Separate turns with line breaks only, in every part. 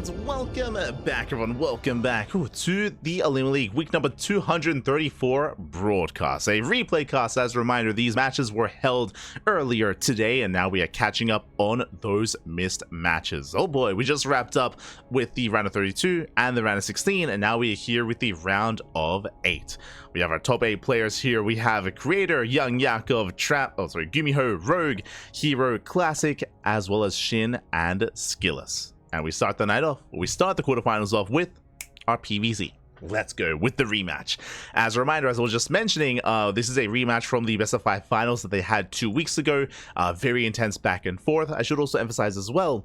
And welcome back, everyone. Welcome back to the OlimoLeague week number 234 broadcast. A replay cast. As a reminder, these matches were held earlier today, and now we are catching up on those missed matches. Oh boy, we just wrapped up with the round of 32 and the round of 16, and now we are here with the round of 8. We have our top 8 players here. We have a Creator, YoungYakov, Gumiho, Rogue, Hero, Classic, as well as Shin and Skillus. And we start the night off, we start the quarterfinals off with our PvZ. Let's go with the rematch. As a reminder, as I was just mentioning, this is a rematch from the best of 5 finals that they had 2 weeks ago. Very intense back and forth. I should also emphasize as well,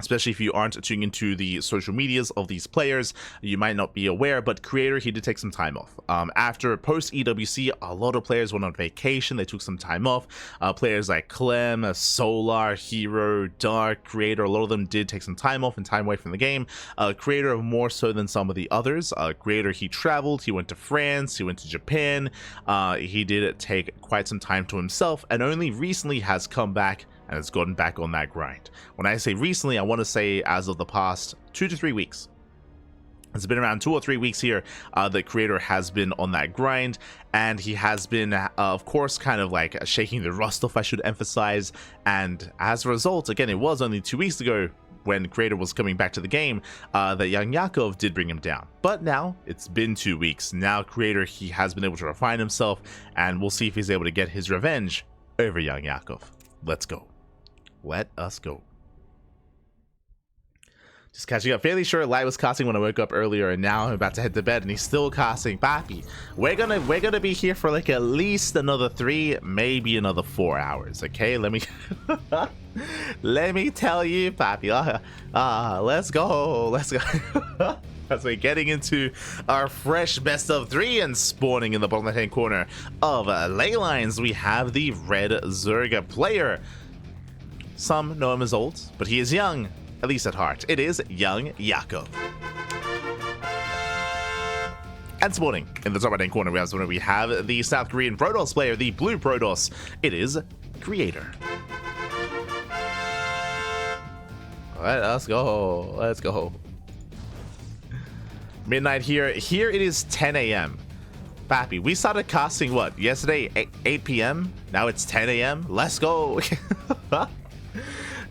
especially if you aren't tuning into the social medias of these players, you might not be aware, but Creator, he did take some time off. After post EWC, a lot of players went on vacation. They took some time off. Players like Clem, Solar, Hero, Dark, Creator, a lot of them did take some time off and time away from the game. Creator more so than some of the others. Creator, he traveled, he went to France, he went to Japan. He did take quite some time to himself, and only recently has come back and has gotten back on that grind. When I say recently, I want to say as of the past 2 to 3 weeks. It's been around 2 or 3 weeks here that Creator has been on that grind, and he has been, of course, kind of like shaking the rust off, I should emphasize. And as a result, again, it was only 2 weeks ago when Creator was coming back to the game that YoungYakov did bring him down. But now it's been 2 weeks. Now Creator, he has been able to refine himself, and we'll see if he's able to get his revenge over YoungYakov. Let's go. Let us go. Just catching up. Fairly sure Light was casting when I woke up earlier, and now I'm about to head to bed, and he's still casting. Papi, we're gonna be here for like at least another 3, maybe another 4 hours. Okay, let me let me tell you, Papi. Let's go. As we're getting into our fresh best of 3 and spawning in the bottom left hand corner of ley lines, we have the red Zerga player. Some know him as old, but he is young, at least at heart. It is YoungYakov. And spawning in the top right hand corner, we have the South Korean Protoss player, the blue Protoss. It is Creator. Let us go. Let's go. Midnight here. Here it is 10 a.m. Pappy, we started casting what? Yesterday, 8 p.m.? Now it's 10 a.m.? Let's go.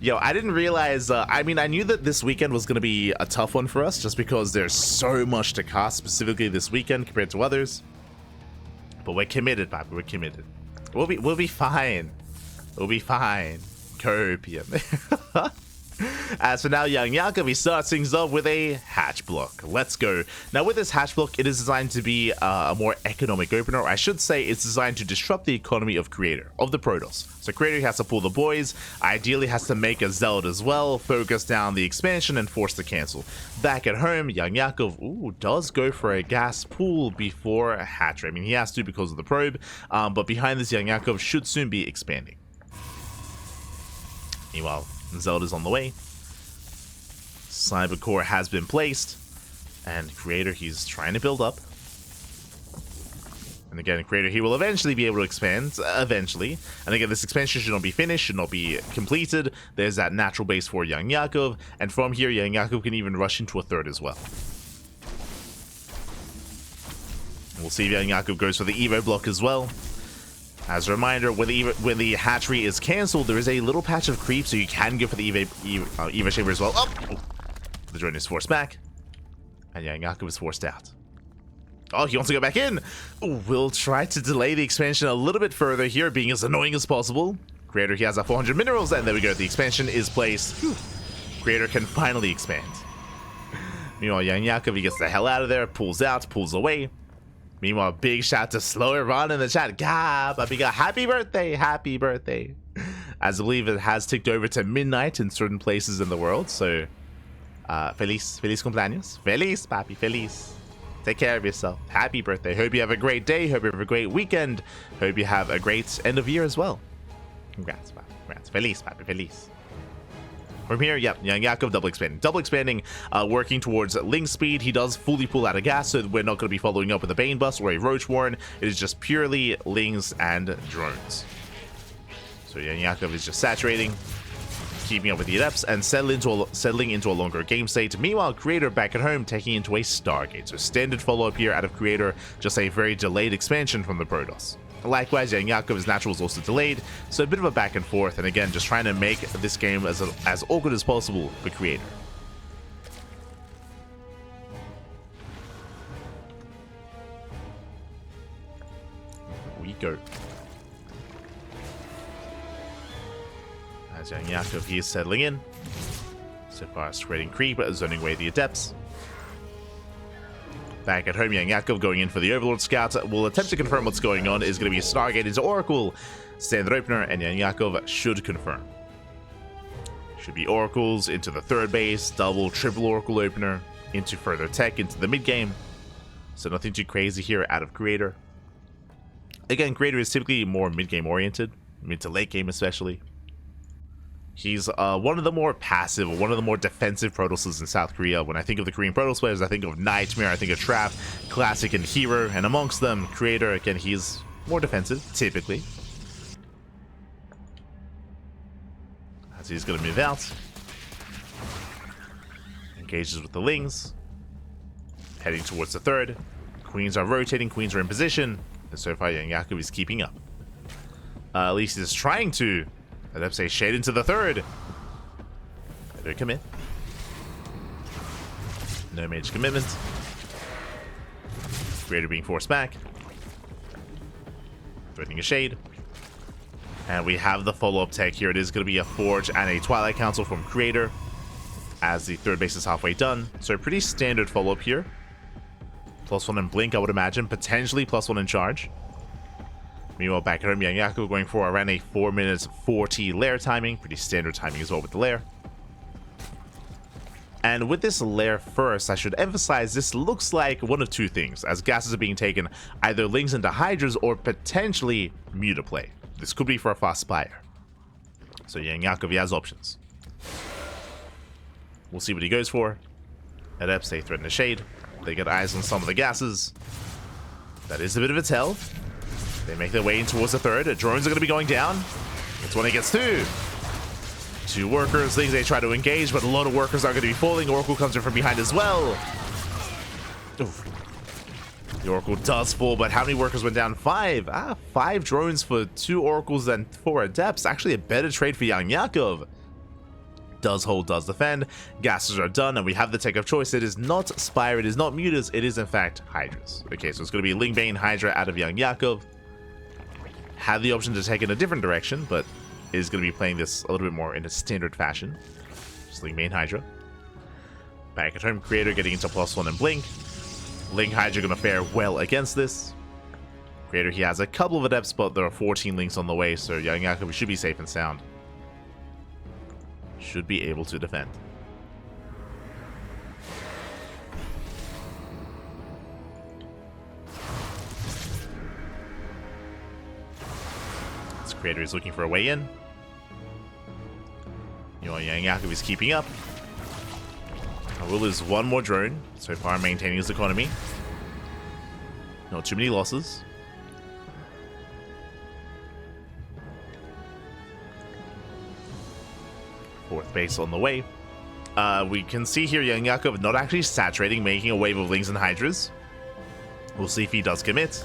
Yo, I didn't realize, I mean, I knew that this weekend was going to be a tough one for us just because there's so much to cast specifically this weekend compared to others. But we're committed, Pappy, we're committed. We'll be fine. We'll be fine. Copium. As for now, YoungYakov, he starts things off with a hatch block. Let's go. Now, with this hatch block, it is designed to be a more economic opener. Or I should say it's designed to disrupt the economy of Creator, of the Protoss. So Creator has to pull the boys, ideally has to make a Zealot as well, focus down the expansion, and force the cancel. Back at home, YoungYakov, does go for a gas pool before a hatchery. I mean, he has to because of the probe, but behind this, YoungYakov should soon be expanding. Meanwhile, Zealot is on the way. Cyber Core has been placed, and Creator, he's trying to build up. And again, Creator, he will eventually be able to expand, eventually. And again, this expansion should not be finished, should not be completed. There's that natural base for YoungYakov, and from here, YoungYakov can even rush into a third as well. We'll see if YoungYakov goes for the Evo block as well. As a reminder, when the hatchery is cancelled, there is a little patch of creep, so you can go for the Evo Shaver as well. Oh! The drone is forced back, and YoungYakov is forced out. Oh, he wants to go back in! We'll try to delay the expansion a little bit further here, being as annoying as possible. Creator, he has our 400 minerals, and there we go, the expansion is placed. Whew. Creator can finally expand. Meanwhile, YoungYakov, he gets the hell out of there, pulls out, pulls away. Meanwhile, big shout to Slower Ron in the chat. Happy birthday, happy birthday. As I believe it has ticked over to midnight in certain places in the world, so feliz cumpleaños. Feliz, papi, feliz. Take care of yourself. Happy birthday. Hope you have a great day. Hope you have a great weekend. Hope you have a great end of year as well. Congrats, papi. Congrats. Feliz, papi, feliz. From here, yep, YoungYakov double expanding, working towards Ling speed. He does fully pull out of gas, so we're not going to be following up with a Bane Bus or a Roach Warren. It is just purely Lings and drones. So YoungYakov is just saturating. keeping up with the adepts and settling into a longer game state. Meanwhile, Creator back at home taking into a Stargate. So standard follow-up here out of Creator, just a very delayed expansion from the Protoss. Likewise, YoungYakov's natural was also delayed, so a bit of a back and forth, and again, just trying to make this game as awkward as possible for Creator. We go. As YoungYakov, he is settling in. So far, spreading creep, zoning away the adepts. Back at home, YoungYakov going in for the Overlord Scout will attempt to confirm what's going on. It is going to be a Stargate into Oracle. Standard opener, and YoungYakov should confirm. Should be Oracles into the third base, double, triple Oracle opener, into further tech, into the mid game. So nothing too crazy here out of Creator. Again, Creator is typically more mid game oriented, mid to late game especially. He's one of the more passive, one of the more defensive Protosses in South Korea. When I think of the Korean Protoss players, I think of Nightmare, I think of Trap, Classic, and Hero. And amongst them, Creator, again, he's more defensive, typically. As he's going to move out. Engages with the Lings. Heading towards the third. Queens are rotating, Queens are in position. And so far, YoungYakov is keeping up. At least he's trying to. Let's say shade into the third. They don't commit. No major commitment. Creator being forced back. Threatening a shade. And we have the follow-up tech here. It is going to be a Forge and a Twilight Council from Creator, as the third base is halfway done. So pretty standard follow-up here. +1 in Blink, I would imagine. Potentially +1 in Charge. Meanwhile, back at home, YoungYakov going for around a 4 minutes 40 lair timing. Pretty standard timing as well with the lair. And with this lair first, I should emphasize this looks like one of two things, as gases are being taken, either Lings into Hydras or potentially Mutaplay. This could be for a fast Spire. So YoungYakov, he has options. We'll see what he goes for. Adepts, they threaten a shade. They get eyes on some of the gases. That is a bit of a tell. They make their way in towards the third. Drones are going to be going down. That's when it gets two workers. Things they try to engage, but a lot of workers are going to be falling. Oracle comes in from behind as well. Oof. The Oracle does fall, but how many workers went down? 5. 5 drones for 2 Oracles and 4 Adepts. Actually a better trade for YoungYakov. Does hold, does defend. Gases are done, and we have the tech of choice. It is not Spire, it is not Mutas, it is in fact Hydras. Okay, so it's going to be Lingbane Hydra out of YoungYakov. Had the option to take in a different direction, but is going to be playing this a little bit more in a standard fashion. Just Lingbane Hydra. Back at home, Creator getting into +1 and Blink. Link Hydra going to fare well against this. Creator, he has a couple of Adepts, but there are 14 Links on the way, so YoungYakov should be safe and sound. Should be able to defend. This Creator is looking for a way in. YoungYakov is keeping up. I will lose one more drone. So far maintaining his economy. Not too many losses. Fourth base on the way. We can see here YoungYakov not actually saturating, making a wave of Lings and Hydras. We'll see if he does commit.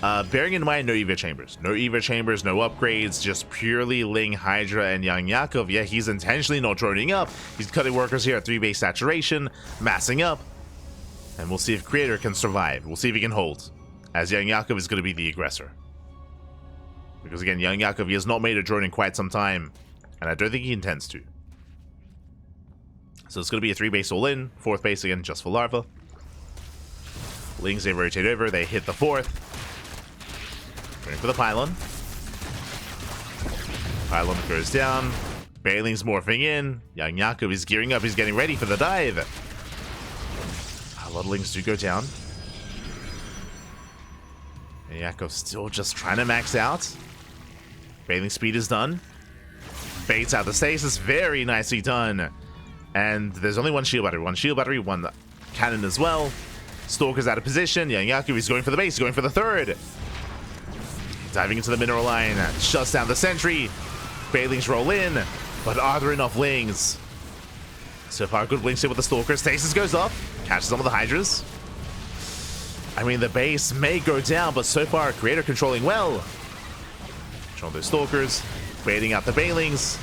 Bearing in mind, no EVA chambers. No EVA chambers, no upgrades, just purely Ling, Hydra, and YoungYakov. Yeah, he's intentionally not droning up. He's cutting workers here at 3 base saturation, massing up. And we'll see if Creator can survive. We'll see if he can hold, as YoungYakov is going to be the aggressor. Because again, YoungYakov, he has not made a drone in quite some time. And I don't think he intends to. So it's going to be a 3 base all in. 4th base again just for Larva. Lings, they rotate over. They hit the 4th. Going for the pylon. Pylon goes down. Bailing's morphing in. YoungYakov is gearing up. He's getting ready for the dive. A lot of Lings do go down. YoungYakov still just trying to max out. Bailing speed is done. Baits out the stasis, very nicely done. And there's only one shield battery, one cannon as well. Stalker's out of position. YoungYakov is going for the base, going for the third. Diving into the mineral line, shuts down the sentry. Bailings roll in. But are there enough Lings? So far, good Lings here with the Stalker. Stasis goes up, catches some of the Hydras. I mean, the base may go down, but so far, Creator controlling well. Controlling those Stalkers, baiting out the Banelings,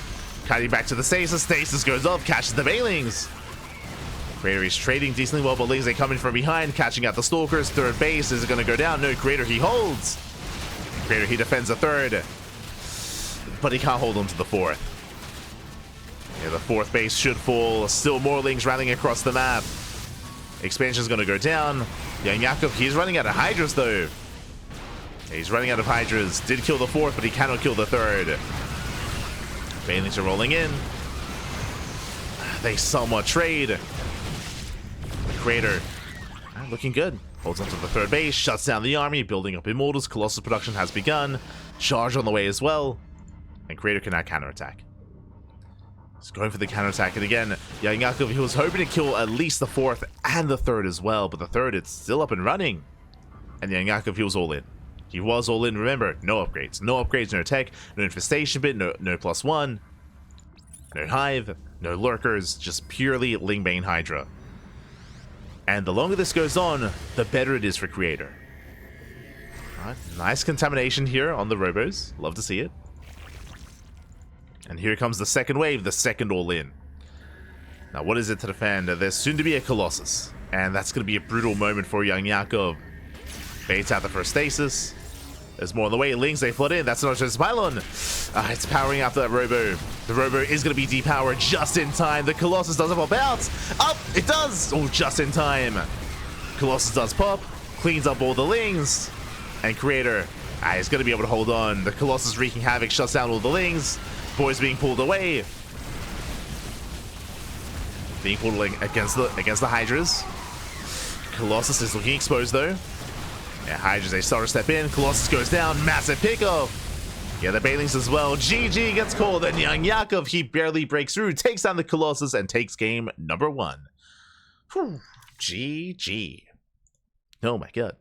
cutting back to the Stasis. Stasis goes up, catches the Banelings. Creator is trading decently well, but Lings, they come in from behind, catching out the Stalkers. Third base, is it going to go down? No, Creator, he holds. Creator, he defends the third, but he can't hold on to the fourth. Yeah, the fourth base should fall. Still more Lings rallying across the map. Expansion's going to go down. YoungYakov, he's running out of Hydras, though. Yeah, he's running out of Hydras. Did kill the fourth, but he cannot kill the third. Banelings are rolling in. They somewhat trade. Creator looking good. Holds onto the third base, shuts down the army, building up Immortals. Colossus production has begun. Charge on the way as well. And Creator can now counterattack. He's going for the counterattack, and again, YoungYakov, he was hoping to kill at least the fourth and the third as well, but the third, it's still up and running. And YoungYakov, he was all in. He was all in, remember, no upgrades. No upgrades, no tech, no infestation bit, no +1, no hive, no lurkers, just purely Lingbane Hydra. And the longer this goes on, the better it is for Creator. Alright, nice contamination here on the Robos. Love to see it. And here comes the second wave, the second all-in. Now, what is it to defend? There's soon to be a Colossus. And that's going to be a brutal moment for YoungYakov. Baits out the first Stasis. There's more on the way. Lings, they flood in. That's not just Pylon. It's powering after that Robo. The Robo is going to be depowered just in time. The Colossus doesn't pop out. Up! It does! Oh, just in time. Colossus does pop. Cleans up all the Lings. And Creator, he's going to be able to hold on. The Colossus wreaking havoc, shuts down all the Lings. Boys being pulled away. Being pulled against the Hydras. Colossus is looking exposed though. Yeah, Hydras, they start to step in. Colossus goes down. Massive pickoff. Yeah, the Banelings as well. GG gets called, and YoungYakov, he barely breaks through, takes down the Colossus, and takes game number 1. Whew. GG. Oh my god.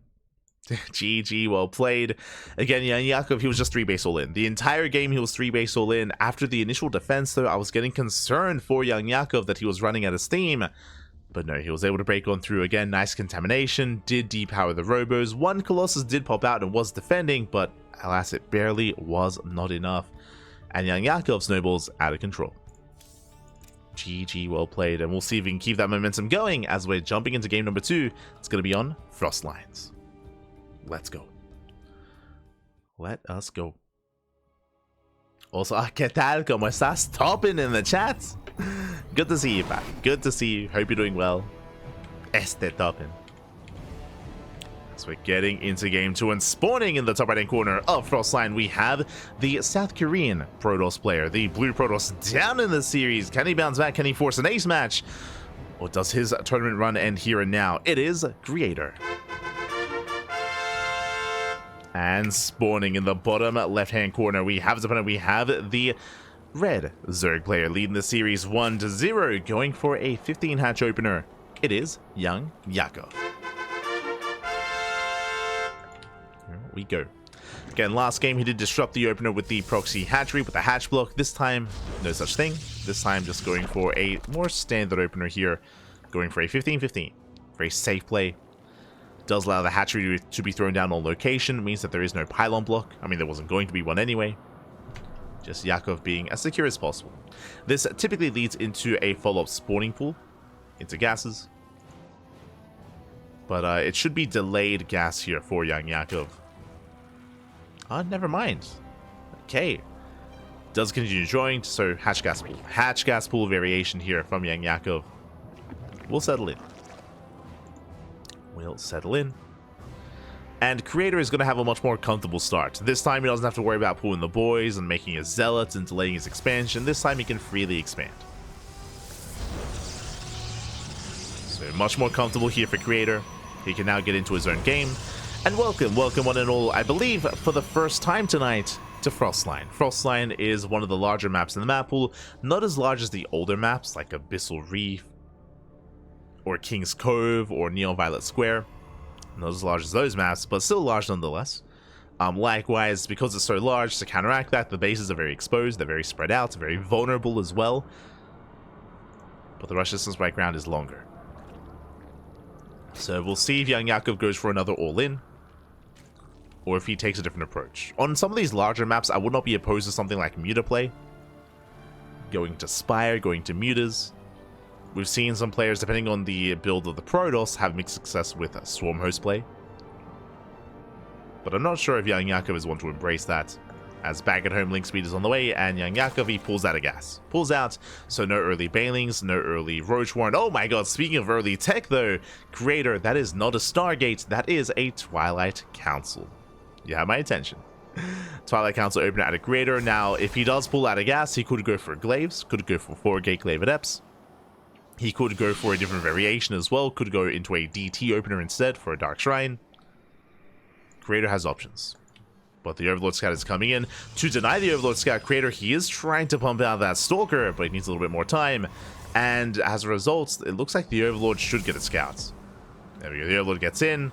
GG, well played. Again, YoungYakov, he was just 3 base all in. The entire game, he was 3 base all in. After the initial defense, though, I was getting concerned for YoungYakov that he was running out of steam. But no, he was able to break on through again. Nice contamination, did depower the Robos. One Colossus did pop out and was defending, but alas, it barely was not enough. And YoungYakov snowballs out of control. GG, well played. And we'll see if we can keep that momentum going as we're jumping into game number 2. It's going to be on Frostlines. Let's go. Let us go. Also, ¿qué tal? ¿Cómo estás? Topping in the chat. Good to see you, man. Good to see you. Hope you're doing well. Topping. So we're getting into game 2 and spawning in the top right hand corner of Frostline. We have the South Korean Protoss player, the Blue Protoss, down in the series. Can he bounce back? Can he force an ace match? Or does his tournament run end here and now? It is Creator. And spawning in the bottom left-hand corner, we have his opponent. We have the red Zerg player leading the series 1-0, going for a 15-hatch opener. It is YoungYakov. Here we go. Again, last game he did disrupt the opener with the proxy hatchery with the hatch block. This time, no such thing. This time, just going for a more standard opener here, going for a 15-15. Very safe play. Does allow the hatchery to be thrown down on location. Means that there is no pylon block. I mean, there wasn't going to be one anyway. Just Yakov being as secure as possible. This typically leads into a follow-up spawning pool into gases. But it should be delayed gas here for YoungYakov. Never mind. Okay. Does continue drawing, so hatch gas pool. Hatch gas pool variation here from YoungYakov. We'll settle in. Will settle in. And Creator is going to have a much more comfortable start. This time he doesn't have to worry about pulling the boys and making his zealots and delaying his expansion. This time he can freely expand. So much more comfortable here for Creator. He can now get into his own game. And welcome one and all, I believe for the first time tonight, to Frostline. Frostline is one of the larger maps in the map pool. Not as large as the older maps like Abyssal Reef, or King's Cove, or Neon Violet Square. Not as large as those maps, but still large nonetheless. Likewise, because it's so large, to counteract that, the bases are very exposed, they're very spread out, very vulnerable as well. But the rush distance by ground is longer. So we'll see if YoungYakov goes for another all-in, or if he takes a different approach. On some of these larger maps, I would not be opposed to something like Muta play. Going to Spire, going to Mutas. We've seen some players, depending on the build of the Protoss, have mixed success with Swarm Host play. But I'm not sure if YoungYakov is one to embrace that. As back at home, Link speed is on the way, and YoungYakov, he pulls out of gas. Pulls out, so no early Banelings, no early Roach Warren. Oh my god, speaking of early tech though, Creator, that is not a Stargate, that is a Twilight Council. You have my attention. Twilight Council open out of Creator. Now, if he does pull out of gas, he could go for Glaives, could go for 4-gate Glaive Adepts. He could go for a different variation as well, could go into a DT opener instead for a Dark Shrine. Creator has options. But the Overlord Scout is coming in. To deny the Overlord Scout, Creator, he is trying to pump out that Stalker, but he needs a little bit more time. And as a result, it looks like the Overlord should get a Scout. There we go, the Overlord gets in.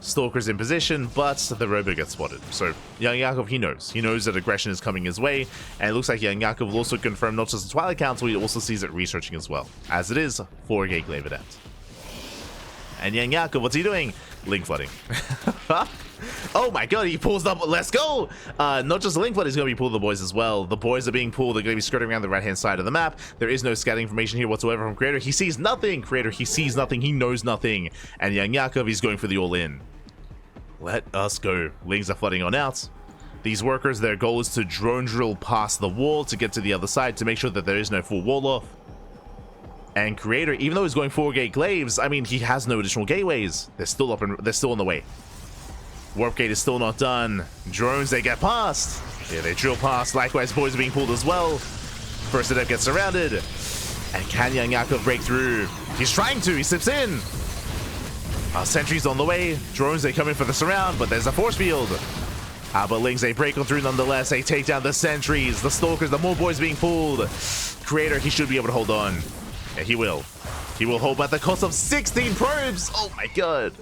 Stalker's in position, but the Robo gets spotted. So YoungYakov, he knows that aggression is coming his way, and it looks like YoungYakov will also confirm not just the Twilight Council, he also sees it researching as well, as it is 4-gate Glaive Adept. And YoungYakov, what's he doing? Link flooding. Oh my god, he pulls up. Let's go. Not just Link flood, he's going to be pulling the boys as well. The boys are being pulled. They're going to be skirting around the right hand side of the map. There is no scouting information here whatsoever from Creator. He sees nothing. Creator, he sees nothing. He knows nothing. And YoungYakov, he's going for the all-in. Let us go. Lings are flooding on out. These workers, their goal is to drone drill past the wall to get to the other side to make sure that there is no full wall off. And Creator, even though he's going 4-gate Glaives, I mean, he has no additional gateways. They're still up and they're still on the way. Warp gate is still not done. Drones, they get past. Yeah, they drill past. Likewise, boys are being pulled as well. First adept gets surrounded. And can YoungYakov break through? He's trying to. He slips in. Sentries on the way. Drones, they come in for the surround, but there's a force field. But Lings, they break on through nonetheless. They take down the sentries, the stalkers, the more boys being pulled. Creator, he should be able to hold on. Yeah, he will. He will hold at the cost of 16 probes. Oh my god.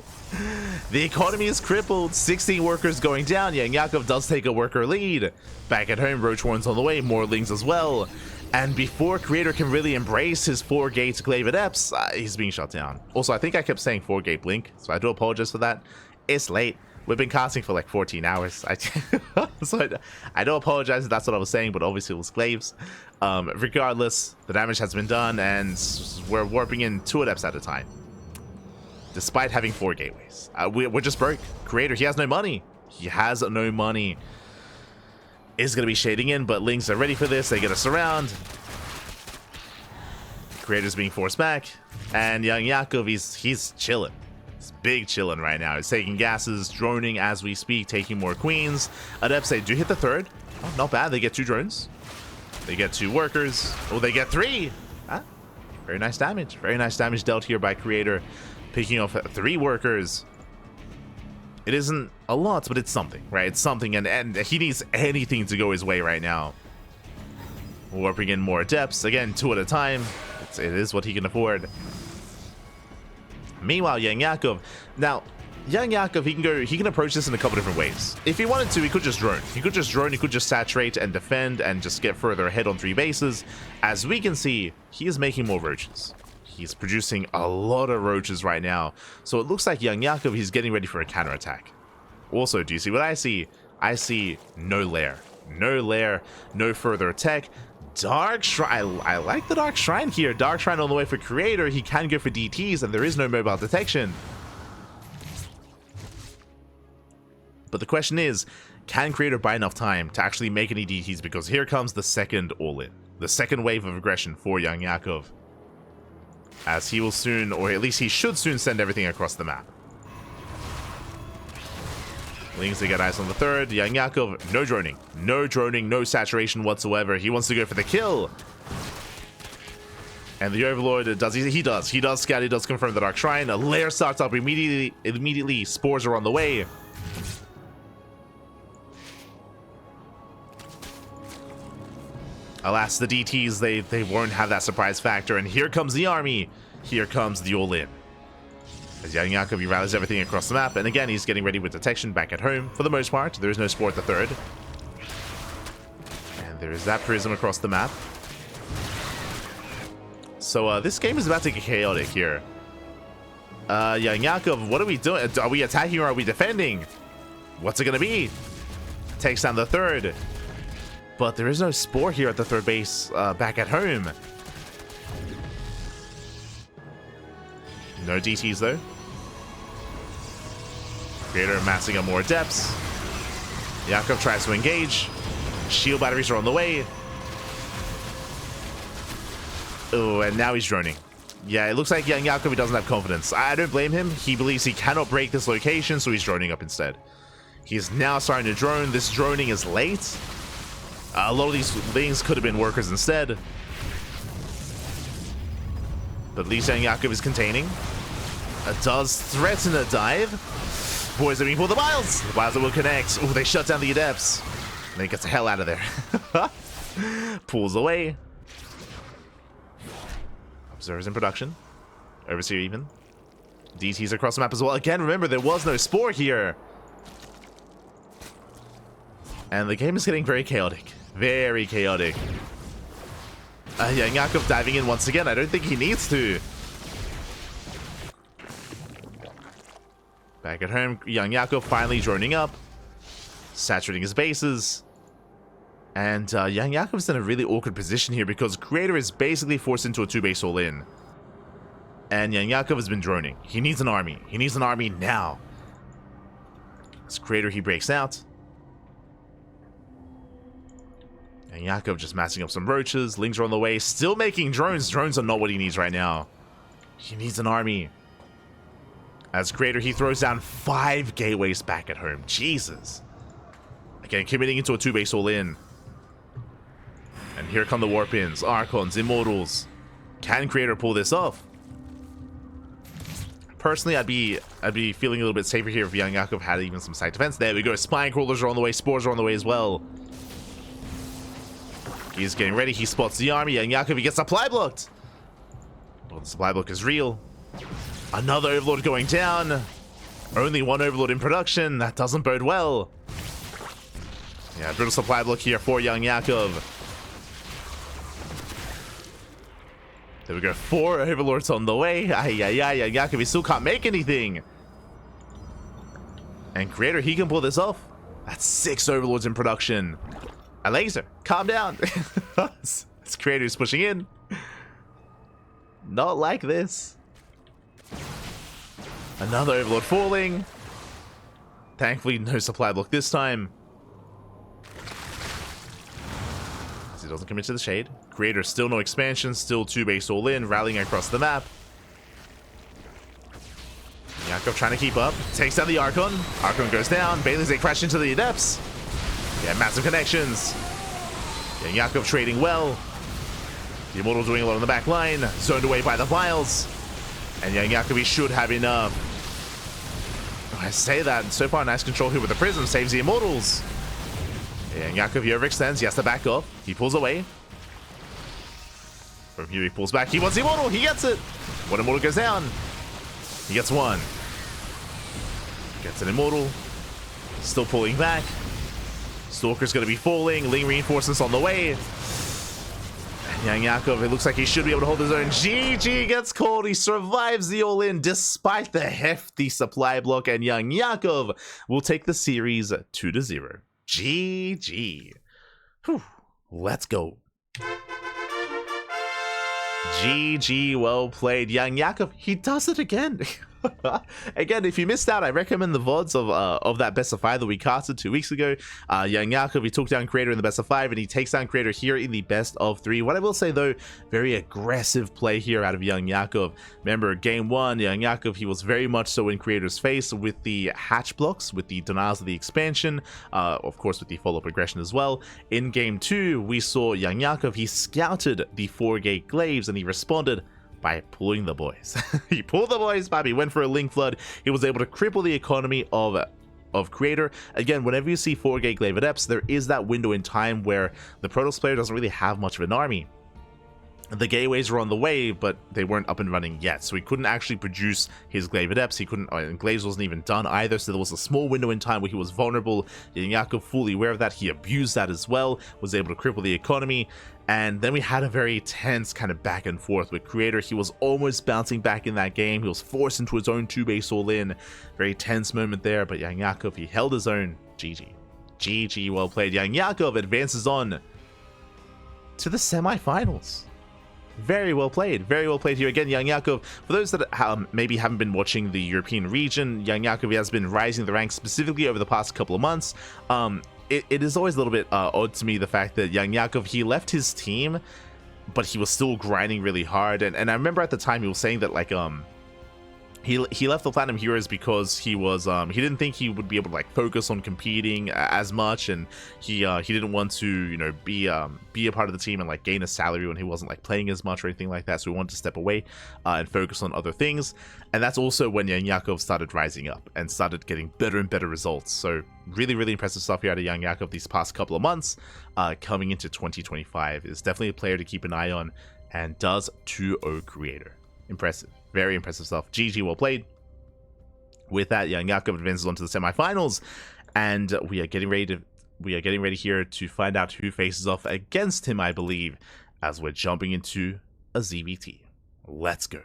The economy is crippled. 16 workers going down. YoungYakov does take a worker lead. Back at home, Roach Warren's on the way. More Lings as well. And before Creator can really embrace his 4-gate Glaive Adepts, he's being shut down. Also, I think I kept saying 4-gate Blink, so I do apologize for that. It's late. We've been casting for like 14 hours. So I do apologize if that's what I was saying, but obviously it was Glaives. Regardless, the damage has been done, and we're warping in 2 Adepts at a time. Despite having 4 gateways. We're just broke. Creator, he has no money. He has no money. Is going to be shading in, but Lings are ready for this. They get us around. Creator's being forced back. And YoungYakov, he's chilling. He's big chilling right now. He's taking gases, droning as we speak, taking more queens. Adepts, they do hit the 3rd. Oh, not bad. They get 2 drones. They get 2 workers. Oh, they get 3. Very nice damage. Very nice damage dealt here by Creator. Picking off 3 workers. It isn't a lot, but it's something, right? It's something, and he needs anything to go his way right now. Warping in more Adepts. Again, 2 at a time. It is what he can afford. Meanwhile, YoungYakov. Now, YoungYakov, he can approach this in a couple different ways. If he wanted to, he could just drone. He could just saturate and defend and just get further ahead on 3 bases. As we can see, he is making more roaches. He's producing a lot of roaches right now. So it looks like YoungYakov, he's getting ready for a counterattack. Also, do you see what I see? I see no lair. No lair, no further attack. Dark Shrine. I like the Dark Shrine here. Dark Shrine on the way for Creator. He can go for DTs, and there is no mobile detection. But the question is, can Creator buy enough time to actually make any DTs? Because here comes the second all-in. The second wave of aggression for YoungYakov. As he will soon, or at least he should soon, send everything across the map. Lings, they get eyes on the 3rd. YoungYakov, no droning. No droning, no saturation whatsoever. He wants to go for the kill. And the Overlord does, he does scout, he does confirm the Dark Shrine. A lair starts up immediately. Spores are on the way. Alas, the DTs, they won't have that surprise factor. And here comes the army. Here comes the all-in. As YoungYakov, he rallies everything across the map, and again, he's getting ready with detection back at home. For the most part, there is no spore at the third. And there is that prism across the map. So this game is about to get chaotic here. YoungYakov, what are we doing? Are we attacking or are we defending? What's it gonna be? Takes down the third. But there is no spore here at the third base back at home. No DTs though. Creator amassing up more depths. Yakov tries to engage. Shield batteries are on the way. Oh, and now he's droning. Yeah, it looks like YoungYakov doesn't have confidence. I don't blame him. He believes he cannot break this location, so he's droning up instead. He's now starting to drone. This droning is late. A lot of these things could have been workers instead. But at least YoungYakov is containing. Does threaten a dive. Boys aiming for the Biles. The Biles will connect. Oh, they shut down the Adepts. And he gets the hell out of there. Pulls away. Observers in production. Overseer even. DTs across the map as well. Again, remember, there was no spore here. And the game is getting very chaotic. Very chaotic. YoungYakov diving in once again. I don't think he needs to. Back at home, YoungYakov finally droning up. Saturating his bases. And YoungYakov's in a really awkward position here because Creator is basically forced into a 2-base all-in. And YoungYakov has been droning. He needs an army. He needs an army now. As Creator, he breaks out. YoungYakov just massing up some roaches. Lings are on the way. Still making drones. Drones are not what he needs right now. He needs an army. As Creator, he throws down 5 gateways back at home. Jesus. Again, committing into a 2-base all-in. And here come the Warp-ins, Archons, Immortals. Can Creator pull this off? Personally, I'd be feeling a little bit safer here if YoungYakov had even some side defense. There we go. Spine Crawlers are on the way. Spores are on the way as well. He's getting ready. He spots the army. YoungYakov, he gets supply blocked. Well, the supply block is real. Another Overlord going down. Only one Overlord in production. That doesn't bode well. Yeah, brutal supply block here for YoungYakov. There we go. 4 Overlords on the way. YoungYakov, he still can't make anything. And Creator, he can pull this off. That's 6 Overlords in production. A laser. Calm down. This Creator is pushing in. Not like this. Another Overlord falling. Thankfully, no supply block this time. As he doesn't commit to the shade. Creator, still no expansion. Still 2-base all-in. Rallying across the map. Yakov trying to keep up. Takes down the Archon. Archon goes down. Bailey's they crash into the Adepts. Yeah, massive connections. Yakov trading well. The Immortal doing a lot on the back line. Zoned away by the Vials. And YoungYakov, he should have enough. Oh, I say that. So far, nice control here with the Prism. Saves the Immortals. YoungYakov, he overextends. He has to back off. He pulls away. From here, he pulls back. He wants the Immortal. He gets it. One Immortal goes down. He gets one. Gets an Immortal. Still pulling back. Stalker's going to be falling. Ling reinforcements on the way. YoungYakov, it looks like he should be able to hold his own. GG gets called. He survives the all-in despite the hefty supply block, and YoungYakov will take the series 2-0. GG. Whew. Let's go. GG, well played. YoungYakov, he does it again. Again, if you missed out, I recommend the VODs of that best of 5 that we casted 2 weeks ago. YoungYakov, he took down Creator in the best of 5, and he takes down Creator here in the best of 3. What I will say though, very aggressive play here out of YoungYakov. Remember, game 1, YoungYakov, he was very much so in Creator's face with the hatch blocks, with the denials of the expansion, of course with the follow-up aggression as well. In game 2, we saw YoungYakov, he scouted the 4-gate glaives, and he responded by pulling the boys. He pulled the boys, Bobby went for a Link Flood. He was able to cripple the economy of Creator. Again, whenever you see 4-gate glaive Adepts, there is that window in time where the Protoss player doesn't really have much of an army. The gateways were on the way, but they weren't up and running yet, so he couldn't actually produce his Glaive Adepts. He couldn't, and Glaives wasn't even done either, so there was a small window in time where he was vulnerable. YoungYakov, fully aware of that, he abused that as well, was able to cripple the economy, and then we had a very tense kind of back and forth with Creator. He was almost bouncing back in that game. He was forced into his own 2-base all-in. Very tense moment there, but YoungYakov, he held his own. GG. GG, well played. YoungYakov advances on to the semifinals. Very well played here again. YoungYakov, for those that maybe haven't been watching the European region, YoungYakov has been rising the ranks specifically over the past couple of months. It is always a little bit odd to me, the fact that YoungYakov, he left his team, but he was still grinding really hard. And I remember at the time he was saying that, like, he left the Platinum Heroes because he was he didn't think he would be able to, like, focus on competing as much, and he didn't want to, you know, be a part of the team and, like, gain a salary when he wasn't, like, playing as much or anything like that. So he wanted to step away and focus on other things. And that's also when YoungYakov started rising up and started getting better and better results. So really impressive stuff here out of YoungYakov these past couple of months. Coming into 2025 is definitely a player to keep an eye on, and does 2-0 Creator. Impressive. Very impressive stuff. GG, well played. With that, YoungYakov advances on to the semifinals, and we are getting ready here to find out who faces off against him, I believe, as we're jumping into a ZVT. Let's go.